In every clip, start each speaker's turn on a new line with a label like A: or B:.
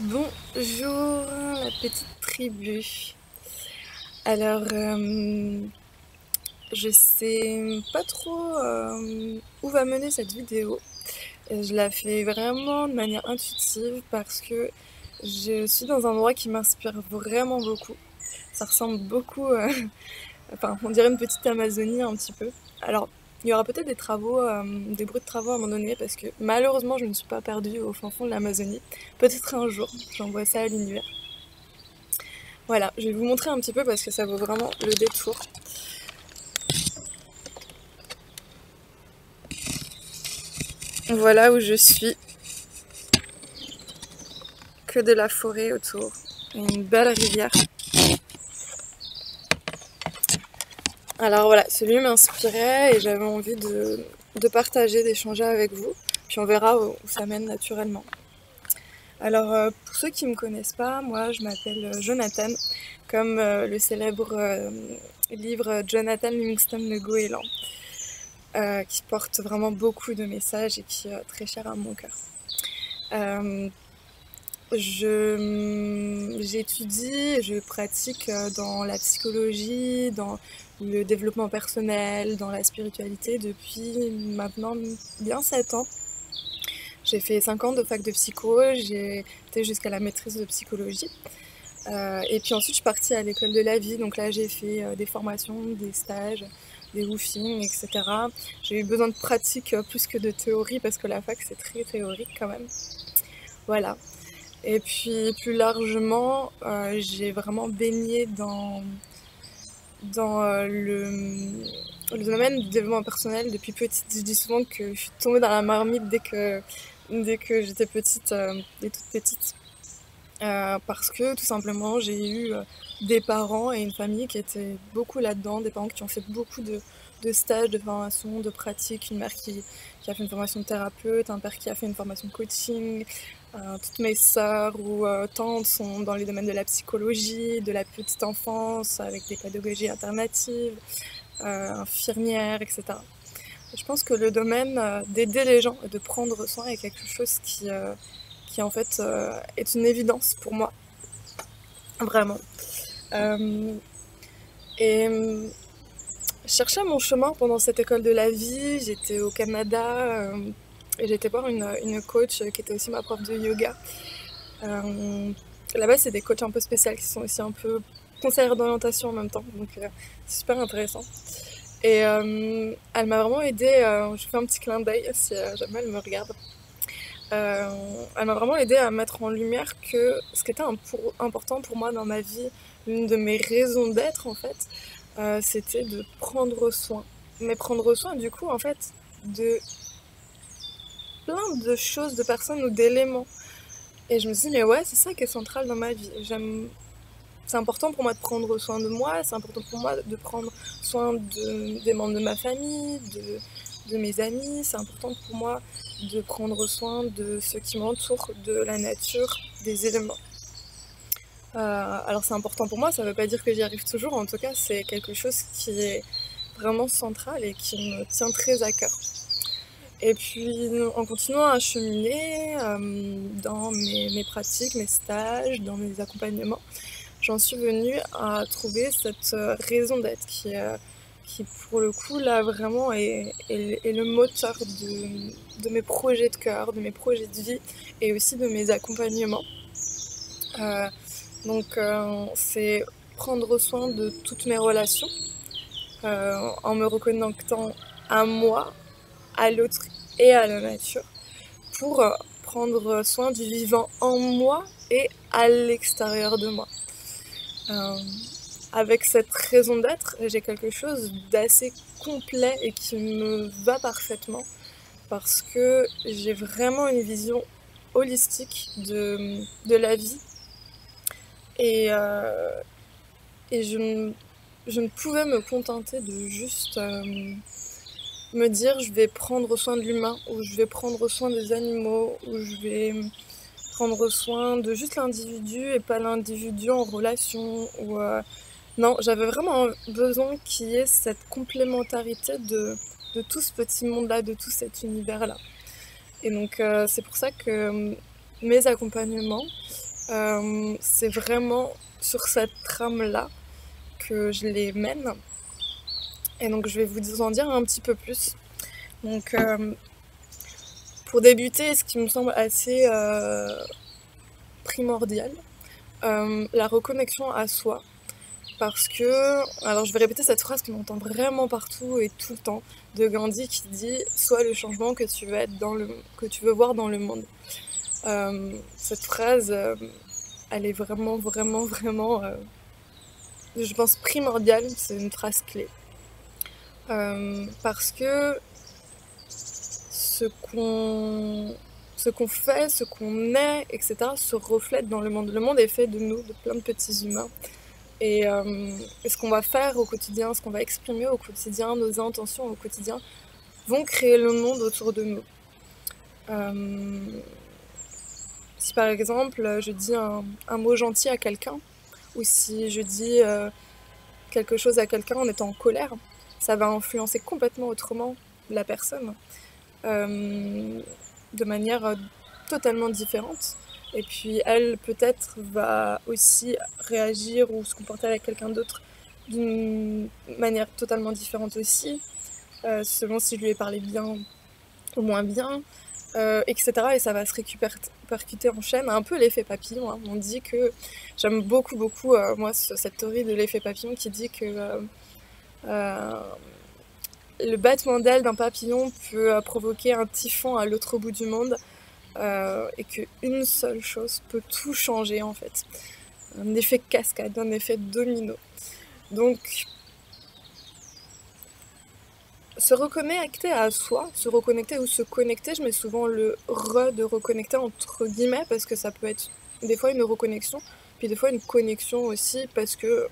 A: Bonjour la petite tribu. Alors, je sais pas trop où va mener cette vidéo. Je la fais vraiment de manière intuitive parce que je suis dans un endroit qui m'inspire vraiment beaucoup. Ça ressemble beaucoup, enfin, on dirait une petite Amazonie un petit peu. Alors, il y aura peut-être des travaux, des bruits de travaux à un moment donné parce que malheureusement, je ne suis pas perdue au fin fond de l'Amazonie. Peut-être un jour, j'envoie ça à l'univers. Voilà, je vais vous montrer un petit peu parce que ça vaut vraiment le détour. Voilà où je suis. Que de la forêt autour. Et une belle rivière. Alors voilà, celui m'inspirait et j'avais envie de partager, d'échanger avec vous. Puis on verra où ça mène naturellement. Alors pour ceux qui ne me connaissent pas, moi je m'appelle Jonathan, comme le célèbre livre Jonathan Livingston Le Goéland, qui porte vraiment beaucoup de messages et qui est très cher à mon cœur. J'étudie, je pratique dans la psychologie, dans le développement personnel, dans la spiritualité depuis maintenant bien 7 ans. J'ai fait 5 ans de fac de psycho, j'ai été jusqu'à la maîtrise de psychologie. Et puis ensuite, je suis partie à l'école de la vie. Donc là, j'ai fait des formations, des stages, des woofings, etc. J'ai eu besoin de pratique plus que de théorie parce que la fac, c'est très théorique quand même. Voilà. Et puis plus largement, j'ai vraiment baigné dans le domaine du développement personnel depuis petite. Je dis souvent que je suis tombée dans la marmite dès que j'étais petite, et toute petite. Parce que tout simplement j'ai eu des parents et une famille qui étaient beaucoup là-dedans, des parents qui ont fait beaucoup de stages, de formation, de pratiques, une mère qui a fait une formation de thérapeute, un père qui a fait une formation de coaching, toutes mes sœurs ou tantes sont dans les domaines de la psychologie, de la petite enfance, avec des pédagogies alternatives, infirmières, etc. Je pense que le domaine d'aider les gens et de prendre soin est quelque chose qui en fait est une évidence pour moi, vraiment. Euh, et je cherchais mon chemin pendant cette école de la vie, j'étais au Canada et j'étais voir une coach qui était aussi ma prof de yoga. Là-bas, c'est des coachs un peu spéciaux qui sont aussi un peu conseillères d'orientation en même temps, donc c'est super intéressant. Et elle m'a vraiment aidée, je fais un petit clin d'œil si jamais elle me regarde. Elle m'a vraiment aidée à mettre en lumière que ce qui était important pour moi dans ma vie, l'une de mes raisons d'être en fait, c'était de prendre soin. Mais prendre soin du coup en fait de plein de choses, de personnes ou d'éléments. Et je me suis dit mais ouais c'est ça qui est central dans ma vie. C'est important pour moi de prendre soin de moi, c'est important pour moi de prendre soin des membres de ma famille, de mes amis, c'est important pour moi de prendre soin de ceux qui m'entourent, de la nature, des éléments. Alors c'est important pour moi, ça ne veut pas dire que j'y arrive toujours, en tout cas c'est quelque chose qui est vraiment central et qui me tient très à cœur. Et puis en continuant à cheminer dans mes pratiques, mes stages, dans mes accompagnements, j'en suis venue à trouver cette raison d'être qui pour le coup là vraiment est le moteur de mes projets de cœur, de mes projets de vie et aussi de mes accompagnements. Euh, c'est prendre soin de toutes mes relations en me reconnectant à moi, à l'autre et à la nature pour prendre soin du vivant en moi et à l'extérieur de moi. Euh, Avec cette raison d'être, j'ai quelque chose d'assez complet et qui me va parfaitement parce que j'ai vraiment une vision holistique de la vie et, je ne pouvais me contenter de juste me dire je vais prendre soin de l'humain ou je vais prendre soin des animaux ou je vais prendre soin de juste l'individu et pas l'individu en relation ou non, j'avais vraiment besoin qu'il y ait cette complémentarité de tout ce petit monde-là, de tout cet univers-là. Et donc c'est pour ça que mes accompagnements C'est vraiment sur cette trame-là que je les mène. Et donc je vais vous en dire un petit peu plus. Donc pour débuter, ce qui me semble assez primordial, la reconnexion à soi. Parce que, alors je vais répéter cette phrase qu'on entend vraiment partout et tout le temps, de Gandhi qui dit « Sois le changement que tu veux être que tu veux voir dans le monde ». Cette phrase, elle est vraiment, vraiment, vraiment, je pense, primordiale, c'est une phrase clé. Parce que ce qu'on fait, ce qu'on est, etc., se reflète dans le monde. Le monde est fait de nous, de plein de petits humains. Et ce qu'on va faire au quotidien, ce qu'on va exprimer au quotidien, nos intentions au quotidien, vont créer le monde autour de nous. Si par exemple je dis un mot gentil à quelqu'un, ou si je dis quelque chose à quelqu'un en étant en colère, ça va influencer complètement autrement la personne, de manière totalement différente. Et puis elle peut-être va aussi réagir ou se comporter avec quelqu'un d'autre d'une manière totalement différente aussi, selon si je lui ai parlé bien ou moins bien, etc. Et ça va se répercuter en chaîne, un peu l'effet papillon. Hein. On dit que, j'aime beaucoup, beaucoup, moi, cette théorie de l'effet papillon qui dit que le battement d'aile d'un papillon peut provoquer un typhon à l'autre bout du monde, et qu'une seule chose peut tout changer en fait. Un effet cascade, un effet domino. Donc, se reconnecter à soi, se reconnecter ou se connecter, je mets souvent le re de reconnecter entre guillemets parce que ça peut être des fois une reconnexion, puis des fois une connexion aussi parce que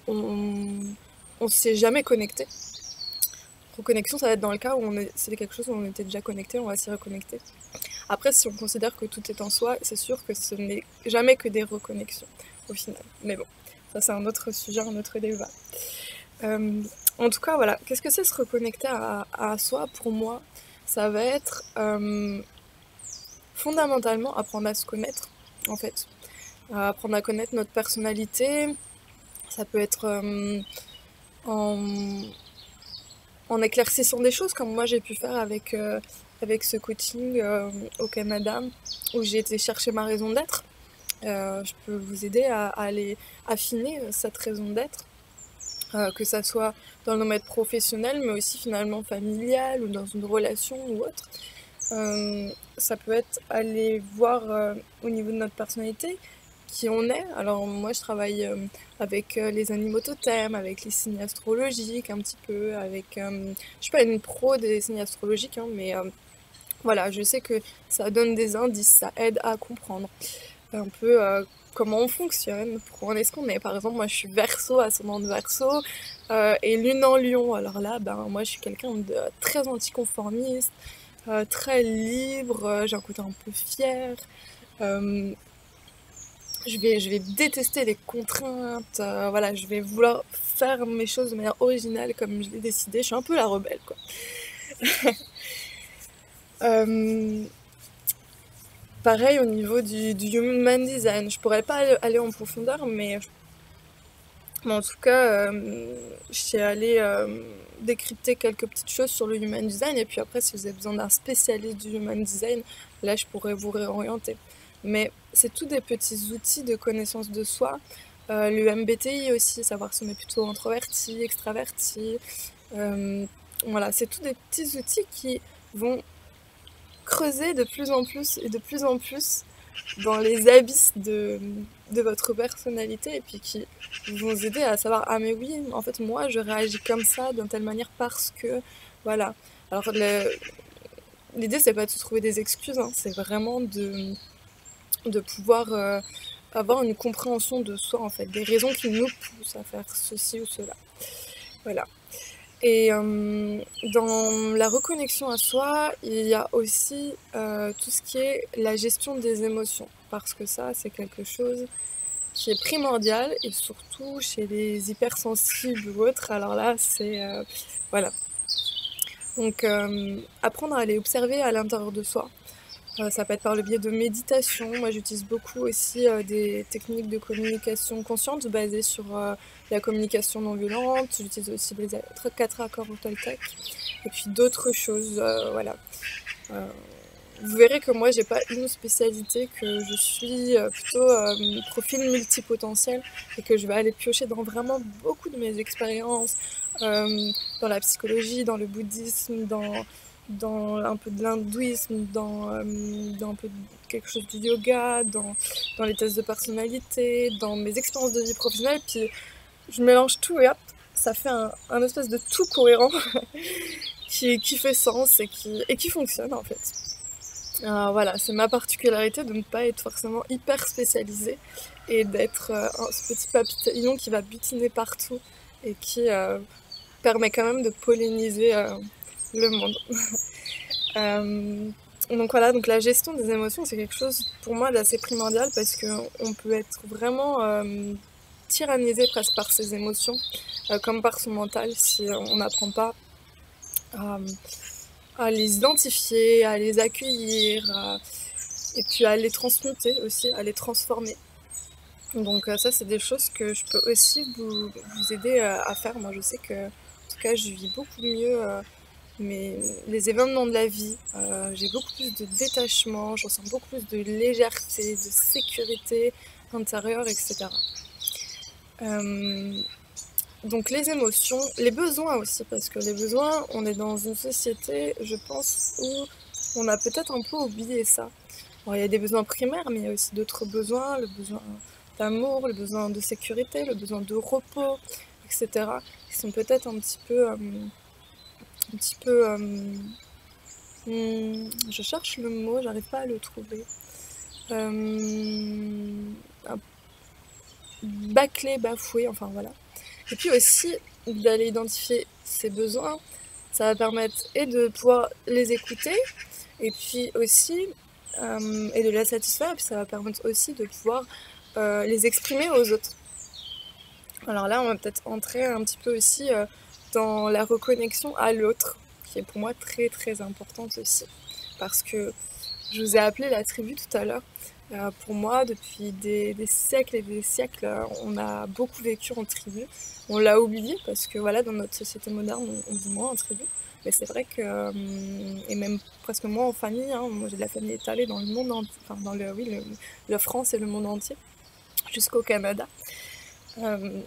A: on s'est jamais connecté. Reconnexion, ça va être dans le cas où c'est quelque chose où on était déjà connecté, on va s'y reconnecter. Après, si on considère que tout est en soi, c'est sûr que ce n'est jamais que des reconnexions au final. Mais bon, ça c'est un autre sujet, un autre débat. En tout cas, voilà, qu'est-ce que c'est se reconnecter à soi? Pour moi, ça va être fondamentalement apprendre à se connaître, en fait. Apprendre à connaître notre personnalité. Ça peut être en éclaircissant des choses, comme moi j'ai pu faire avec ce coaching au Canada, où j'ai été chercher ma raison d'être. Je peux vous aider à aller affiner cette raison d'être. Que ça soit dans le domaine professionnel, mais aussi finalement familial ou dans une relation ou autre. Ça peut être aller voir au niveau de notre personnalité qui on est. Alors moi je travaille avec les animaux totems, avec les signes astrologiques un petit peu, avec... je suis pas une pro des signes astrologiques, hein, mais voilà, je sais que ça donne des indices, ça aide à comprendre un peu comment on fonctionne, pourquoi on est ce qu'on est. Par exemple, moi je suis Verseau, ascendant de Verseau, et Lune en Lion. Alors là, moi je suis quelqu'un de très anticonformiste, très libre, j'ai un côté un peu fier. Je vais détester les contraintes, voilà, je vais vouloir faire mes choses de manière originale comme je l'ai décidé. Je suis un peu la rebelle, quoi. Pareil au niveau du Human Design, je pourrais pas aller en profondeur, mais en tout cas, je suis allée décrypter quelques petites choses sur le Human Design, et puis après, si vous avez besoin d'un spécialiste du Human Design, là, je pourrais vous réorienter. Mais c'est tous des petits outils de connaissance de soi. Le MBTI aussi, savoir si on est plutôt introverti, extraverti. Voilà, c'est tous des petits outils qui vont creuser de plus en plus et de plus en plus dans les abysses de votre personnalité, et puis qui vont vous aider à savoir ah mais oui, en fait moi je réagis comme ça d'une telle manière parce que voilà. Alors l'idée c'est pas de se trouver des excuses, hein, c'est vraiment de pouvoir avoir une compréhension de soi en fait, des raisons qui nous poussent à faire ceci ou cela. Voilà. Et dans la reconnexion à soi, il y a aussi tout ce qui est la gestion des émotions. Parce que ça, c'est quelque chose qui est primordial, et surtout chez les hypersensibles ou autres. Alors là, c'est... voilà. Donc, apprendre à les observer à l'intérieur de soi. Ça peut être par le biais de méditation. Moi, j'utilise beaucoup aussi des techniques de communication consciente basées sur la communication non violente. J'utilise aussi les 4 accords Toltec et puis d'autres choses. Voilà. Euh, Vous verrez que moi, j'ai pas une spécialité, que je suis plutôt profil multipotentiel et que je vais aller piocher dans vraiment beaucoup de mes expériences, dans la psychologie, dans le bouddhisme, dans un peu de l'hindouisme, dans un peu quelque chose du yoga, dans les tests de personnalité, dans mes expériences de vie professionnelle. Puis je mélange tout et hop, ça fait un espèce de tout cohérent qui fait sens et qui fonctionne en fait. Voilà, c'est ma particularité de ne pas être forcément hyper spécialisée et d'être ce petit papillon qui va butiner partout et qui permet quand même de polliniser le monde. Euh, donc voilà, donc la gestion des émotions, c'est quelque chose pour moi d'assez primordial parce qu'on peut être vraiment tyrannisé presque par ses émotions, comme par son mental, si on n'apprend pas à les identifier, à les accueillir, et puis à les transmuter aussi, à les transformer. Donc ça, c'est des choses que je peux aussi vous aider à faire. Moi, je sais que, en tout cas, je vis beaucoup mieux les événements de la vie. J'ai beaucoup plus de détachement, je ressens beaucoup plus de légèreté, de sécurité intérieure, etc. Donc les émotions, les besoins aussi, parce que les besoins, on est dans une société, je pense, où on a peut-être un peu oublié ça. Alors, il y a des besoins primaires, mais il y a aussi d'autres besoins, le besoin d'amour, le besoin de sécurité, le besoin de repos, etc. Qui sont peut-être un petit peu... je cherche le mot, j'arrive pas à le trouver. Bâclé, bafoué, enfin voilà. Et puis aussi, d'aller identifier ses besoins, ça va permettre et de pouvoir les écouter, et puis aussi, et de les satisfaire, et puis ça va permettre aussi de pouvoir les exprimer aux autres. Alors là, on va peut-être entrer un petit peu aussi dans la reconnexion à l'autre, qui est pour moi très très importante aussi. Parce que je vous ai appelé la tribu tout à l'heure. Pour moi, depuis des siècles et des siècles, on a beaucoup vécu en tribu. On l'a oublié parce que voilà, dans notre société moderne, on vit moins en tribu. Mais c'est vrai que, et même presque moins en famille, hein, moi j'ai de la famille étalée dans le monde entier, enfin dans la France et le monde entier, jusqu'au Canada. Euh,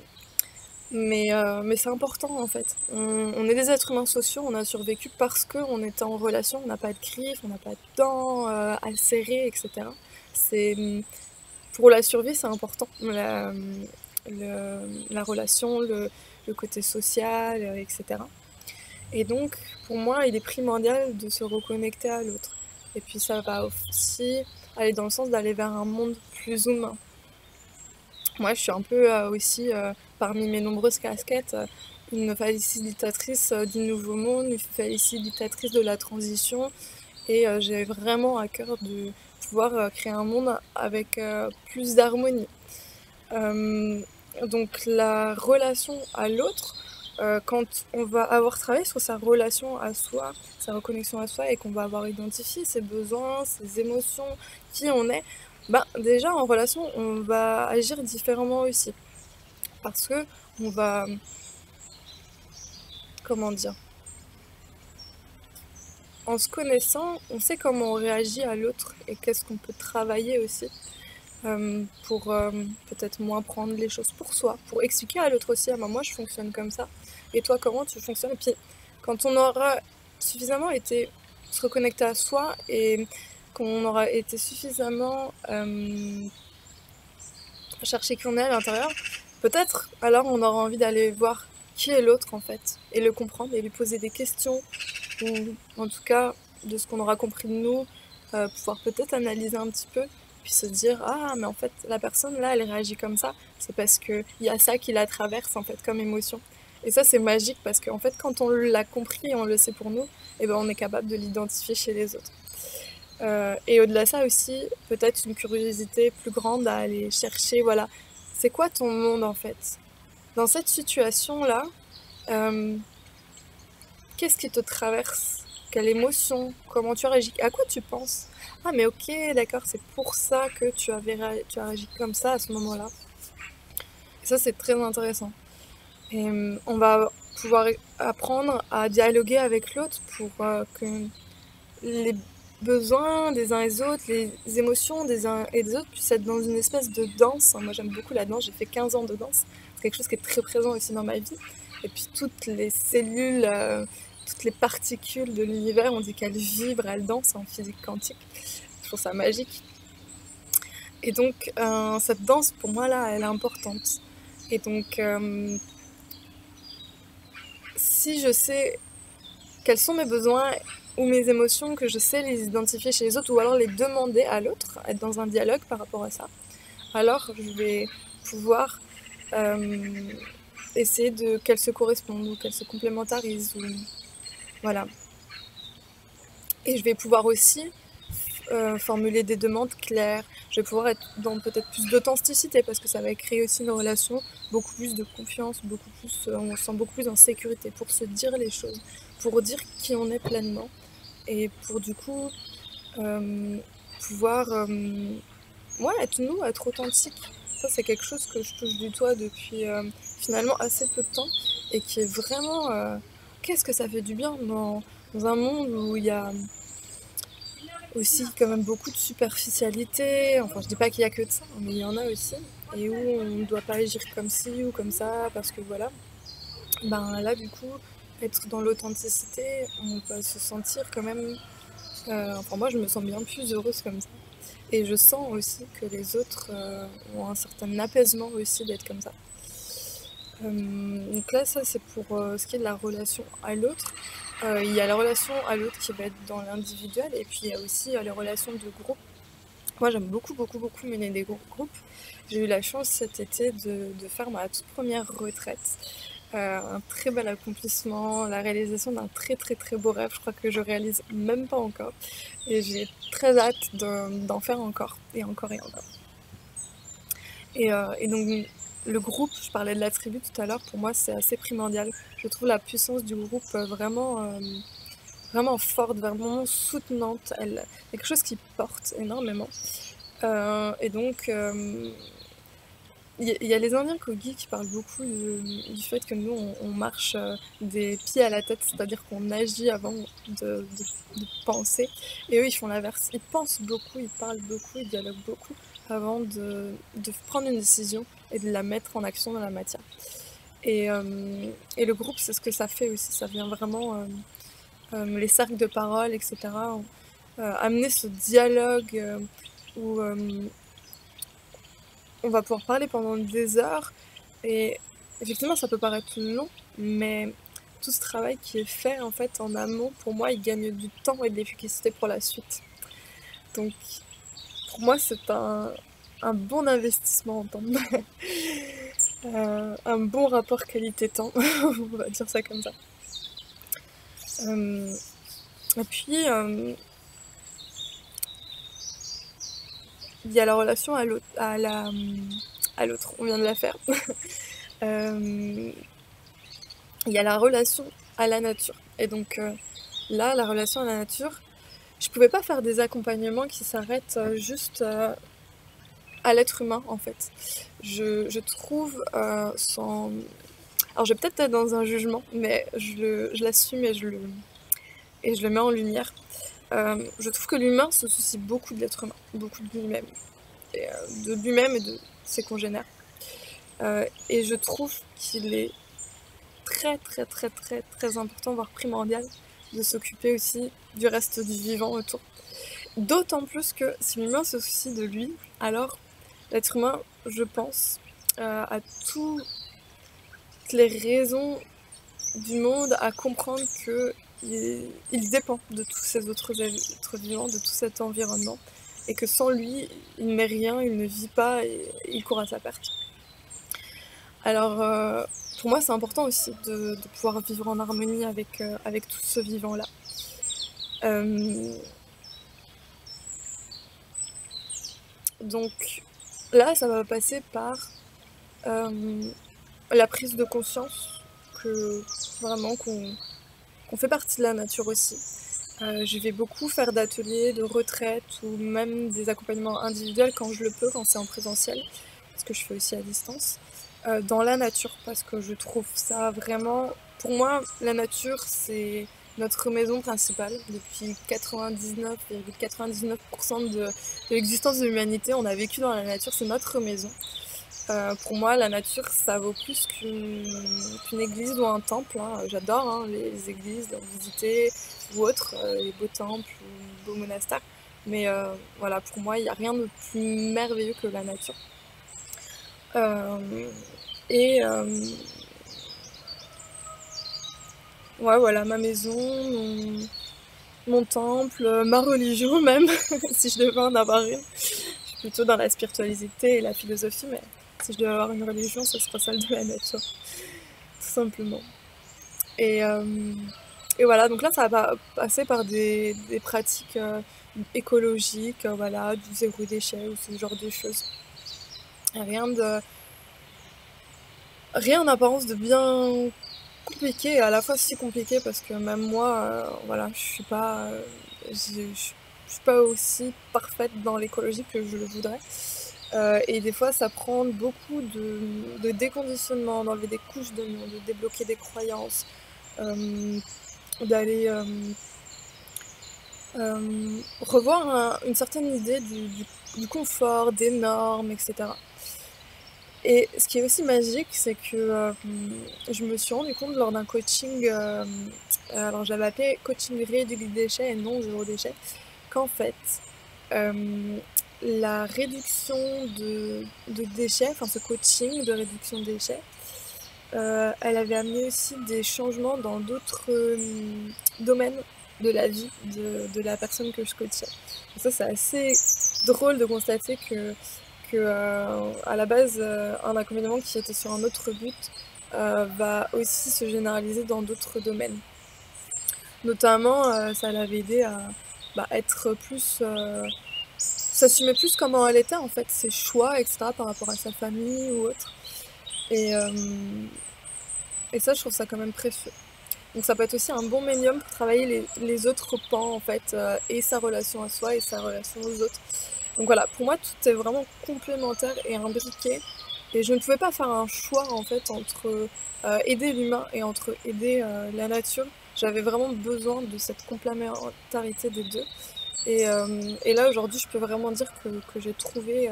A: mais c'est important en fait. On est des êtres humains sociaux, on a survécu parce qu'on était en relation, on n'a pas de griffes, on n'a pas de dents à serrer, etc. C'est, pour la survie, c'est important, la relation, le côté social, etc. Et donc, pour moi, il est primordial de se reconnecter à l'autre. Et puis ça va aussi aller dans le sens d'aller vers un monde plus humain. Moi, je suis un peu aussi, parmi mes nombreuses casquettes, une facilitatrice du nouveau monde, une facilitatrice de la transition. Et j'ai vraiment à cœur de pouvoir créer un monde avec plus d'harmonie. Euh, donc la relation à l'autre, quand on va avoir travaillé sur sa relation à soi, sa reconnexion à soi, et qu'on va avoir identifié ses besoins, ses émotions, qui on est, ben déjà en relation, on va agir différemment aussi. Parce que on va, comment dire, en se connaissant, on sait comment on réagit à l'autre et qu'est-ce qu'on peut travailler aussi pour peut-être moins prendre les choses pour soi, pour expliquer à l'autre aussi, ah ben moi je fonctionne comme ça, et toi comment tu fonctionnes. Et puis quand on aura suffisamment été se reconnecter à soi et qu'on aura été suffisamment chercher qui on est à l'intérieur, peut-être alors on aura envie d'aller voir qui est l'autre en fait, et le comprendre et lui poser des questions, ou en tout cas de ce qu'on aura compris de nous, pouvoir peut-être analyser un petit peu, puis se dire ah mais en fait la personne là elle réagit comme ça, c'est parce qu'il y a ça qui la traverse en fait comme émotion. Et ça c'est magique parce qu'en fait quand on l'a compris et on le sait pour nous, et ben on est capable de l'identifier chez les autres. Et au-delà de ça aussi, peut-être une curiosité plus grande à aller chercher, voilà, c'est quoi ton monde en fait? Dans cette situation-là, euh, qu'est-ce qui te traverse? quelle émotion, comment tu as réagi, à quoi tu penses. Ah mais ok, d'accord, c'est pour ça que tu as réagi comme ça à ce moment-là. Et ça c'est très intéressant. Et on va pouvoir apprendre à dialoguer avec l'autre pour que les besoins des uns et des autres, les émotions des uns et des autres puissent être dans une espèce de danse. Moi j'aime beaucoup la danse, j'ai fait 15 ans de danse, c'est quelque chose qui est très présent aussi dans ma vie. Et puis toutes les cellules, toutes les particules de l'univers, on dit qu'elles vibrent, elles dansent en physique quantique. Je trouve ça magique. Et donc cette danse pour moi là, elle est importante. Et donc si je sais quels sont mes besoins ou mes émotions, que je sais les identifier chez les autres ou alors les demander à l'autre, être dans un dialogue par rapport à ça, alors je vais pouvoir essayer qu'elles se correspondent ou qu'elles se complémentarisent. Voilà. Et je vais pouvoir aussi formuler des demandes claires. Je vais pouvoir être dans peut-être plus d'authenticité parce que ça va créer aussi une relation, beaucoup plus de confiance, beaucoup plus, on se sent beaucoup plus en sécurité pour se dire les choses, pour dire qui on est pleinement et pour du coup pouvoir être nous, être authentique. Ça c'est quelque chose que je touche du doigt depuis finalement assez peu de temps et qui est vraiment qu'est-ce que ça fait du bien dans un monde où il y a aussi quand même beaucoup de superficialité. Enfin, je dis pas qu'il y a que de ça, mais il y en a aussi. Et où on ne doit pas agir comme ci ou comme ça, parce que voilà. Ben là, du coup, être dans l'authenticité, on va se sentir quand même... enfin, moi, je me sens bien plus heureuse comme ça. Et je sens aussi que les autres ont un certain apaisement aussi d'être comme ça. Donc là, ça, c'est pour ce qui est de la relation à l'autre. Il y a la relation à l'autre qui va être dans l'individuel et puis il y a aussi les relations de groupe. Moi j'aime beaucoup mener des groupes. J'ai eu la chance cet été de faire ma toute première retraite. Un très bel accomplissement, la réalisation d'un très beau rêve, je crois que je réalise même pas encore. Et j'ai très hâte d'en faire encore et encore et encore. Et donc le groupe, je parlais de la tribu tout à l'heure, pour moi c'est assez primordial. Je trouve la puissance du groupe vraiment forte, vraiment soutenante. Quelque chose qui porte énormément. Et donc il y a les Indiens Kogi qui parlent beaucoup du fait que nous on marche des pieds à la tête, c'est-à-dire qu'on agit avant de penser. Et eux ils font l'inverse, ils pensent beaucoup, ils parlent beaucoup, ils dialoguent beaucoup avant de prendre une décision et de la mettre en action dans la matière. Et le groupe, c'est ce que ça fait aussi, ça vient vraiment, les cercles de parole, etc., amener ce dialogue où on va pouvoir parler pendant des heures. Et effectivement, ça peut paraître long, mais tout ce travail qui est fait en fait en amont, pour moi, il gagne du temps et de l'efficacité pour la suite. Donc, pour moi, c'est un bon investissement en temps. Un bon rapport qualité-temps, on va dire ça comme ça. Et puis, il y a la relation à l'autre, on vient de la faire. Il y a la relation à la nature. Et donc là, la relation à la nature, je pouvais pas faire des accompagnements qui s'arrêtent juste à l'être humain en fait. Je trouve sans... Alors je vais peut-être être dans un jugement, mais je l'assume et je le mets en lumière. Je trouve que l'humain se soucie beaucoup de l'être humain, beaucoup de lui-même. De lui-même et de ses congénères. Et je trouve qu'il est très important, voire primordial, de s'occuper aussi du reste du vivant autour. D'autant plus que si l'humain se soucie de lui, alors l'être humain, je pense, a toutes les raisons du monde à comprendre qu'il dépend de tous ces autres êtres vivants, de tout cet environnement, et que sans lui, il n'est rien, il ne vit pas et il court à sa perte. Alors, pour moi, c'est important aussi de pouvoir vivre en harmonie avec tout ce vivant-là. Donc là, ça va passer par la prise de conscience que vraiment qu'on fait partie de la nature aussi. Je vais beaucoup faire d'ateliers, de retraites ou même des accompagnements individuels quand je le peux, quand c'est en présentiel, parce que je fais aussi à distance, dans la nature parce que je trouve ça vraiment pour moi, la nature, c'est notre maison principale. Depuis 99,99 de l'existence de l'humanité, on a vécu dans la nature, c'est notre maison. Pour moi, la nature, ça vaut plus qu'une église ou un temple, hein. J'adore hein, les églises, les visiter ou autres, les beaux temples ou beaux monastères. Mais voilà, pour moi, il n'y a rien de plus merveilleux que la nature. Euh, et ouais, voilà, ma maison, mon temple, ma religion même, si je devais en avoir une. Je suis plutôt dans la spiritualité et la philosophie, mais si je devais avoir une religion, ce serait celle de la nature, tout simplement. Et, euh, et voilà, donc là, ça va passer par des pratiques écologiques, voilà, du zéro déchet ou ce genre de choses. Rien de, rien en apparence de bien compliqué et à la fois si compliqué parce que même moi, voilà, je suis pas aussi parfaite dans l'écologie que je le voudrais. Et des fois, ça prend beaucoup de déconditionnement, d'enlever des couches de débloquer des croyances, euh, d'aller revoir une certaine idée du confort, des normes, etc. Et ce qui est aussi magique, c'est que je me suis rendu compte lors d'un coaching, alors j'avais appelé coaching réduit déchets et non zéro déchet, qu'en fait, euh, la réduction de déchets, enfin ce coaching de réduction de déchets, elle avait amené aussi des changements dans d'autres domaines de la vie de la personne que je coachais. Et ça, c'est assez drôle de constater que à la base, un accompagnement qui était sur un autre but va aussi se généraliser dans d'autres domaines. Notamment, ça l'avait aidé à être plus... s'assumer plus comment elle était, en fait, ses choix, etc., par rapport à sa famille ou autre. Et, euh, et ça, je trouve ça quand même précieux. Donc ça peut être aussi un bon médium pour travailler les autres pans, en fait, et sa relation à soi et sa relation aux autres. Donc voilà, pour moi, tout est vraiment complémentaire et imbriqué. Et je ne pouvais pas faire un choix, en fait, entre aider l'humain et entre aider la nature. J'avais vraiment besoin de cette complémentarité des deux. Et là, aujourd'hui, je peux vraiment dire que j'ai trouvé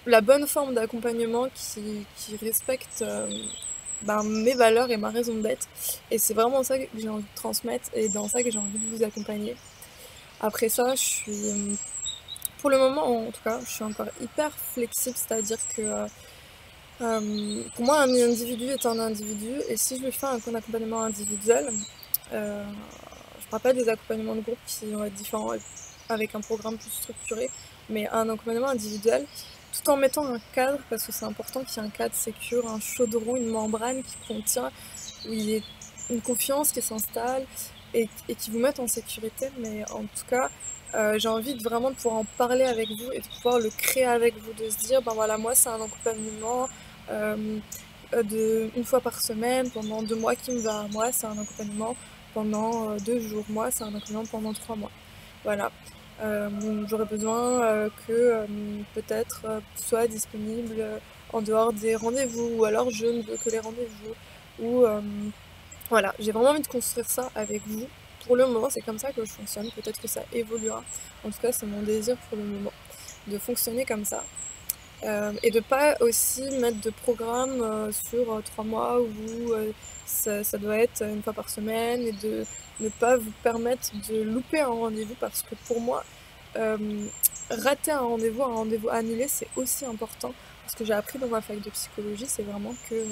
A: la bonne forme d'accompagnement qui respecte mes valeurs et ma raison d'être. Et c'est vraiment ça que j'ai envie de transmettre et dans ça que j'ai envie de vous accompagner. Après ça, pour le moment en tout cas, je suis encore hyper flexible, c'est-à-dire que pour moi, un individu est un individu et si je lui fais un accompagnement individuel, euh, je parle pas des accompagnements de groupe qui vont être différents avec un programme plus structuré, mais un accompagnement individuel, tout en mettant un cadre, parce que c'est important qu'il y ait un cadre sécure, un chaudron, une membrane qui contient, où il y ait une confiance qui s'installe et qui vous mette en sécurité. Mais en tout cas, j'ai envie vraiment de pouvoir en parler avec vous et de pouvoir le créer avec vous, de se dire, ben voilà, moi c'est un accompagnement une fois par semaine, pendant 2 mois qui me va. Moi, c'est un accompagnement pendant 2 jours. Moi, c'est un accompagnement pendant 3 mois. Voilà. J'aurais besoin que peut-être tu sois disponible en dehors des rendez-vous, ou alors je ne veux que les rendez-vous. Ou voilà, j'ai vraiment envie de construire ça avec vous. Pour le moment, c'est comme ça que je fonctionne. Peut-être que ça évoluera. En tout cas, c'est mon désir pour le moment de fonctionner comme ça. Et de pas aussi mettre de programme sur 3 mois où ça doit être une fois par semaine et de ne pas vous permettre de louper un rendez-vous parce que pour moi, rater un rendez-vous annulé, c'est aussi important. Ce que j'ai appris dans ma fac de psychologie, c'est vraiment que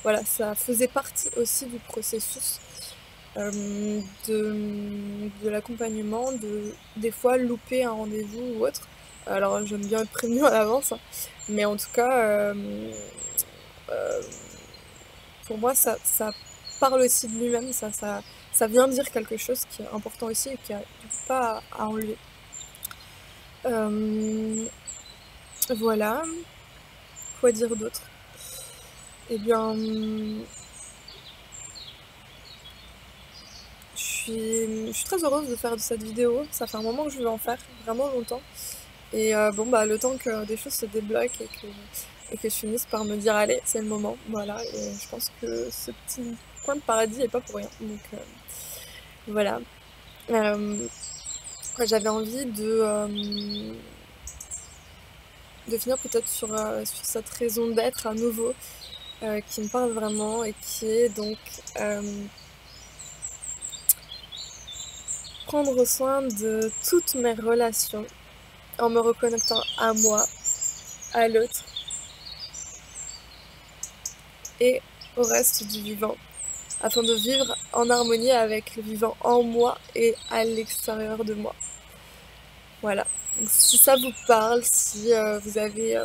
A: voilà, ça faisait partie aussi du processus de l'accompagnement, des fois louper un rendez-vous ou autre. Alors j'aime bien être prévenue à l'avance, hein, mais en tout cas, euh, pour moi, ça parle aussi de lui-même, ça vient dire quelque chose qui est important aussi et qui a du coup pas à enlever. Euh, voilà, quoi dire d'autre? Eh bien, je puis je suis très heureuse de faire cette vidéo, ça fait un moment que je veux en faire, vraiment longtemps. Et bon bah le temps que des choses se débloquent et que je finisse par me dire allez c'est le moment, voilà. Et je pense que ce petit coin de paradis est pas pour rien. Donc voilà. J'avais envie de finir peut-être sur cette raison d'être à nouveau qui me parle vraiment et qui est donc prendre soin de toutes mes relations en me reconnectant à moi, à l'autre et au reste du vivant, afin de vivre en harmonie avec le vivant en moi et à l'extérieur de moi. Voilà. Donc, si ça vous parle, si vous avez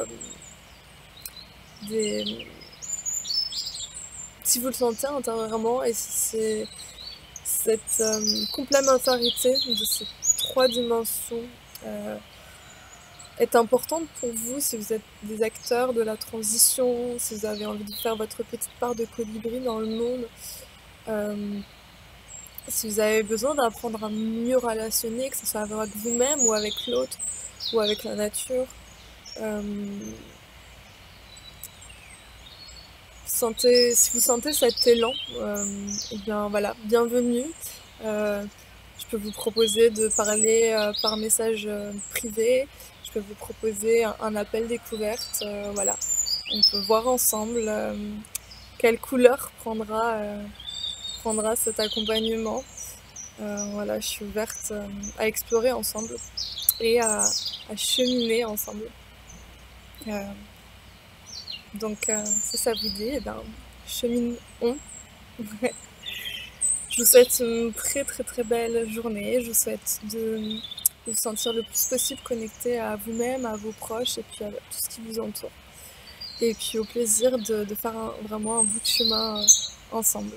A: des... si vous le sentez intérieurement et si c'est cette complémentarité de ces trois dimensions est importante pour vous, si vous êtes des acteurs de la transition, si vous avez envie de faire votre petite part de colibri dans le monde, si vous avez besoin d'apprendre à mieux relationner, que ce soit avec vous-même ou avec l'autre ou avec la nature, si vous sentez cet élan, et bien voilà, bienvenue. Je peux vous proposer de parler par message privé. Je peux vous proposer un appel découverte. Voilà, on peut voir ensemble quelle couleur prendra cet accompagnement. Voilà, je suis ouverte à explorer ensemble et à cheminer ensemble. Donc, si ça vous dit, eh ben, cheminons. Je vous souhaite une très très très belle journée. Je vous souhaite de vous sentir le plus possible connecté à vous-même, à vos proches et puis à tout ce qui vous entoure. Et puis au plaisir de faire vraiment un bout de chemin ensemble.